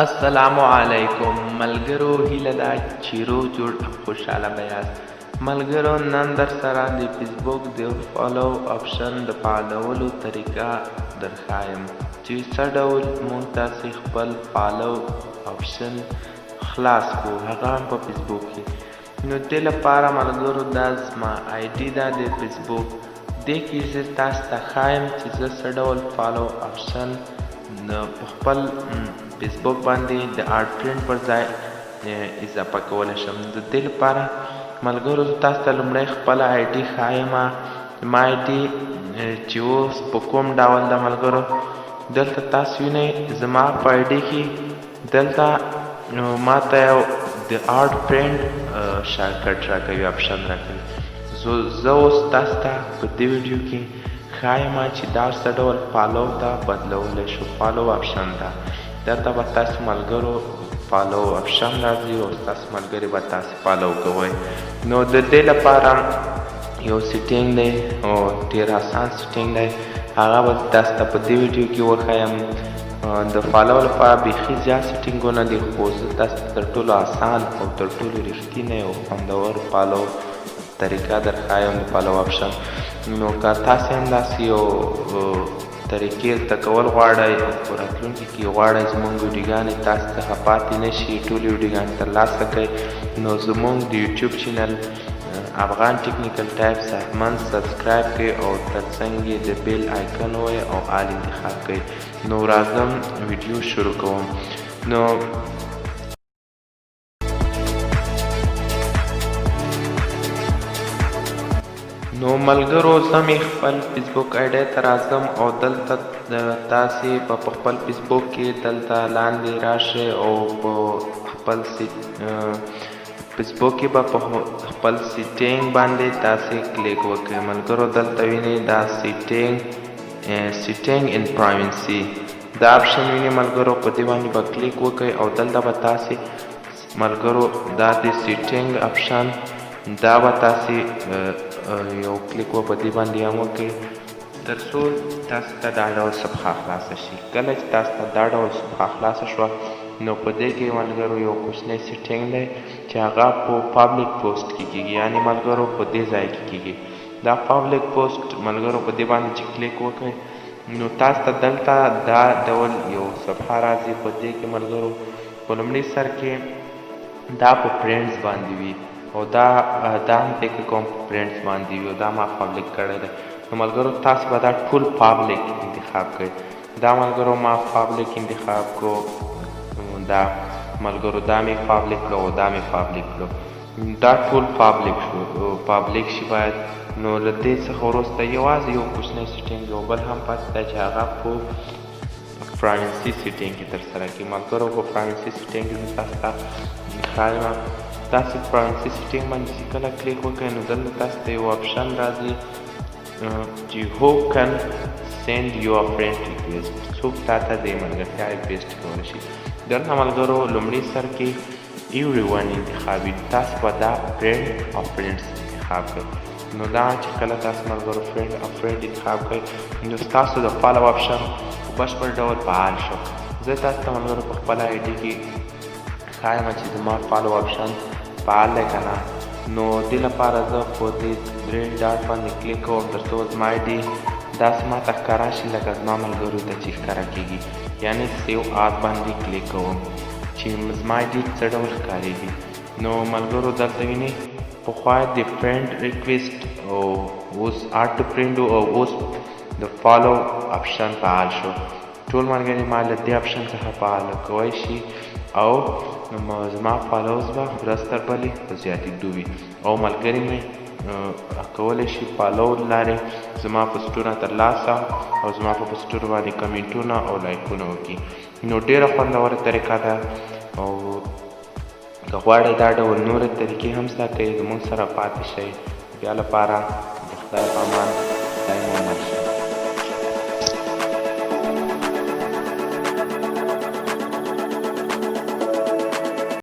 السلام علیکم ملګرو، هیله ده چې روغ جوړ او خوشحاله به یاست. ملګرو، نن در سره د فېسبوک د فالو اپشن د فعالولو طریقه درښایم چې څه ډول موږ تاسې خپل فالو اپشن خلاص کړو، هغه هم په فېسبوک کې. نو دې لپاره ملګرو دا زما آی ډي ده د فېسبوک. دې کې زه تاسو ته ښایم چې زه څه ډول فالو اپشن په خپل فېسبوک باندې د آرټ پرنټ پر ځای اضافه کولی شم. د دې لپاره ملګرو زه تاسو ته لومړی خپله آی ډي ښایم. زما آی ډي چې اوس په کوم ډول ده ملګرو، دلته تاسو وینئ زما په آی ډي کې دلته ما ته یو د آرټ پرنټ شارټکټ راکوي، اپشن راکوي. زه اوس تاسو ته په دې ویډیو کې ښایم چې دا څه ډول فالو ته بدلولی شو، فالو اپشن ته. دلته به تاسو ملګرو فالو اپشن راځي او ستاسو ملګري به تاسې فالو کوئ. نو د دې لپاره یو سیټینګ دی او ډېر اسان سیټینګ دی، هغه به تاسو ته په دې ویډیو کې وښایم. د فالو لپاره بیخي زیات سیټینګونه دي، خو زه تاسو ته تر ټولو اسان او تر ټولو رښتینی او خوندور فالو طریقه درښایم د فالو اپشن. نو که تاسې هم داسې یو طریقې زده کول غواړئ او په راتلونکي کې غواړئ زموږ ویډیوګانې تاسو څخه پاتې نه شي، ټولې ویډیوګانې ترلاسه کړئ، نو زموږ د یوټیوب چینل افغان ټیکنیکل ټایپس حتما سبسکرایب کړئ او ترڅنګ یې د بیل آیکن ووهئ او آل انتخاب کړئ. نو راځم ویډیو شروع کوم. نو ملګرو زه مې خپل فېسبوک آی ډي ته راځم او دلته تاسې به په خپل فېسبوک کې دلته لاندې راشئ او په خپل فېسبوک کې به په خپل سیټینګ باندې تاسې کلیک وکړئ. ملګرو دلته وینئ دا سیټینګ ان پرایویسي دا اپشن وینئ ملګرو، په دې باندې به کلیک وکړئ او دلته به تاسې ملګرو دا د سیټینګ اپشن دا به تاسې یو کلیک په دې باندې هم وکړئ تر څو تاسو ته دا ډول صفحه خلاصه شي. کله چې تاسو ته دا ډول صفحه خلاصه شوه نو په دې کې ملګرو یو کوچنی سیټینګ دی چې هغه په پابلیک پوسټ کې کېږي، یعنې ملګرو په دې ځای کې کېږي. دا پابلیک پوسټ ملګرو په دې باندې چې کلیک وکړئ نو تاسو ته دلته دا ډول یو صفحه راځي. په دې کې ملګرو په لومړي سر کې دا په پرنټس باندې وي او دا هم فکر کوم په پرنټس باندې وي او دا ما پابلیک کړی دی. نو ملګرو تاسو به دا ټول پابلیک انتخاب کړئ. دا ملګرو ما پابلیک انتخاب کړو، دا ملګرو دا مې پابلیک کړو او دا مې پابلیک کړو. دا ټول پابلیک شي باید. نو له دې څخه وروسته یوازې یو کوچنی سیټینګ یو بل هم پاتې دی چې هغه په پرایویسي سیټینګ کې ترسره کړي. ملګرو په پرایویسي سیټینګ کې تاسو ته ښایم تاسې پرایویسي سیټینګ باندې چې کله کلیک وکړئ نو دلته تاسو ته یو اپشن راځي چې هو کن سینډ یور فرینډ ریکویسټ، څوک تا ته د ملګرتیا ریکویسټ کولی شي. دلته ملګرو لومړي سر کې ایوری ون انتخابي، تاسو به دا فرینډ او فرینډس انتخاب کړئ. نو دا چې کله تاسو ملګرو فرینډ او فرینډ انتخاب کړئ نو ستاسو د فالو اپشن په بشپړ ډول فعال شو. زه تاسو ته ملګرو په خپل آی ډي کې ښایم چې زما فالو اپشن فعال دی که نه. نو دې لپاره زه په دې درې ډاټ باندې کلیک کوم تر څو زما آی ډي داسې ما ته ښکاره شي لکه زما ملګرو ته چې ښکاره کېږي، یعنې سیو آز باندې کلیک کوم چې زما آی ډي څه ډول ښکارېږي. نو ملګرو دلته وینئ پخوا د فرینډ ریکویسټ او اوس آرټ پرنټ او اوس د فالو اپشن فعال شو. ټول ملګري ما له دې اپشن څخه فعال کولی شي او زما فالوز به ورځ تر بلې په زیاتېدو وي او ملګري مې کولی شي فالو لارې زما پوسټونه ترلاسه او زما په پوسټونو باندې کمنټونه او لایکونه وکړي. نو ډېره خوندوره طریقه ده او که غواړئ دا ډول نورې طریقې هم زده کړئ زموږ سره پاتې شئ. بیا لپاره د خدای په امان.